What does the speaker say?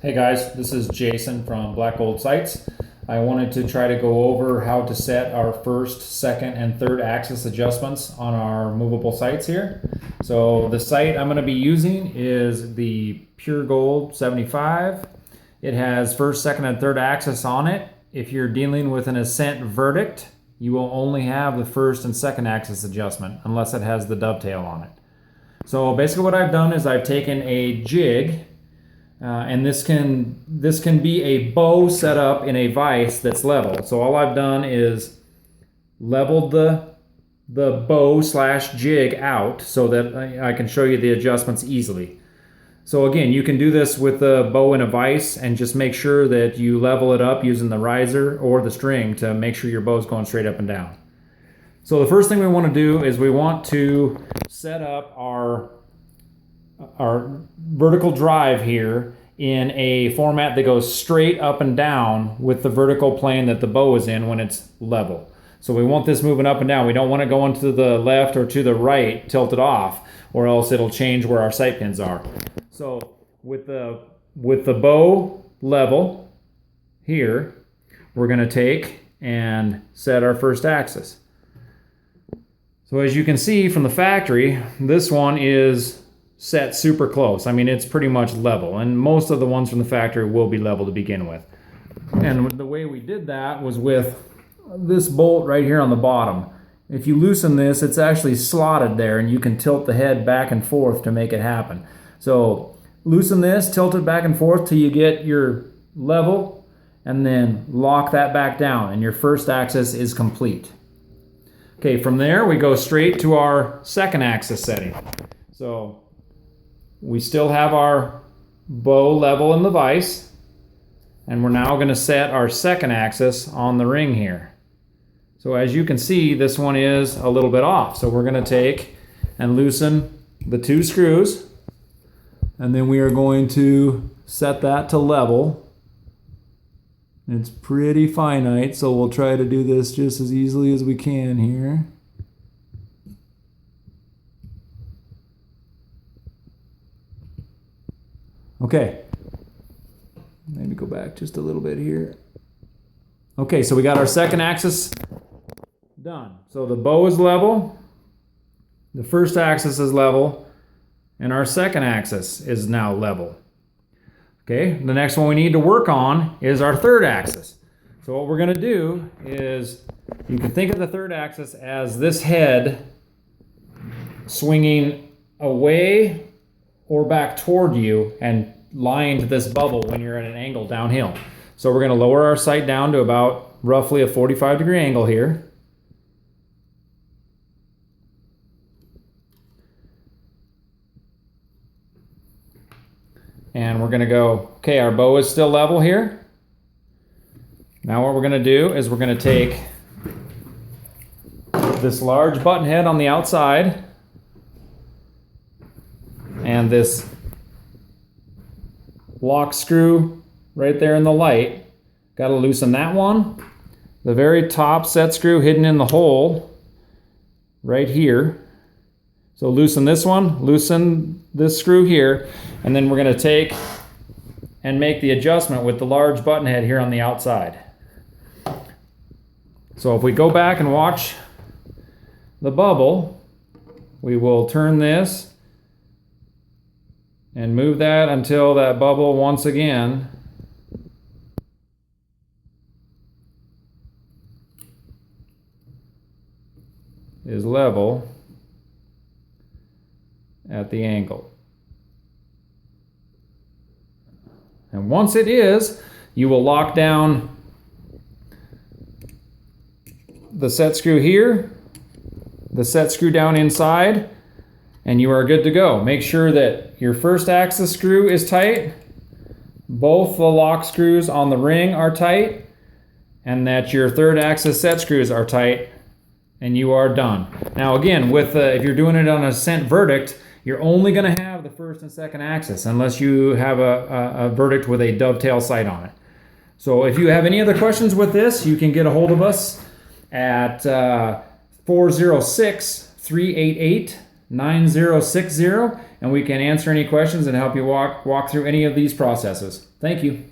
Hey guys, this is Jason from Black Gold Sights. I wanted to try to go over how to set our first, second, and third axis adjustments on our movable sights here. So the sight I'm going to be using is the Pure Gold 75. It has first, second, and third axis on it. If you're dealing with an Ascent verdict, you will only have the first and second axis adjustment unless it has the dovetail on it. So basically what I've done is I've taken a jig, and this can be a bow set up in a vise that's level. So all I've done is leveled the bow slash jig out so that I can show you the adjustments easily. So again, you can do this with the bow in a vise and just make sure that you level it up using the riser or the string to make sure your bow's going straight up and down. So the first thing we want to do is we want to set up our vertical drive here in a format that goes straight up and down with the vertical plane that the bow is in when it's level. So we want this moving up and down. We don't want it going to the left or to the right tilted off, or else it'll change where our sight pins are. So with the bow level here, we're going to take and set our first axis. So as you can see from the factory, this one is set super close. I mean, it's pretty much level, and most of the ones from the factory will be level to begin with. And the way we did that was with this bolt right here on the bottom. If you loosen this, it's actually slotted there, and you can tilt the head back and forth to make it happen. So loosen this, tilt it back and forth till you get your level, and then lock that back down, and your first axis is complete. Okay, from there we go straight to our second axis setting. So we still have our bow level in the vise, and we're now going to set our second axis on the ring here. So as you can see, this one is a little bit off. So we're going to take and loosen the two screws, and then we are going to set that to level. It's pretty finite, so we'll try to do this just as easily as we can here. Okay, maybe go back just a little bit here. Okay, so we got our second axis done. So the bow is level, the first axis is level, and our second axis is now level. Okay, the next one we need to work on is our third axis. So what we're going to do is, you can think of the third axis as this head swinging away or back toward you and lying to this bubble when you're at an angle downhill. So we're going to lower our sight down to about roughly a 45-degree angle here. And we're going to go, okay, our bow is still level here. Now what we're going to do is we're going to take this large button head on the outside and this lock screw right there in the light. Got to loosen that one. The very top set screw hidden in the hole right here. So loosen this one, loosen this screw here, and then we're going to take and make the adjustment with the large button head here on the outside. So if we go back and watch the bubble, we will turn this and move that until that bubble once again is level at the angle. And once it is, you will lock down the set screw here, the set screw down inside, and you are good to go. Make sure that your first axis screw is tight, both the lock screws on the ring are tight, and that your third axis set screws are tight, and you are done. Now again, with if you're doing it on a Ascent verdict, you're only going to have the first and second axis unless you have a verdict with a dovetail sight on it. So if you have any other questions with this, you can get a hold of us at 406-388-9060, and we can answer any questions and help you walk through any of these processes. Thank you.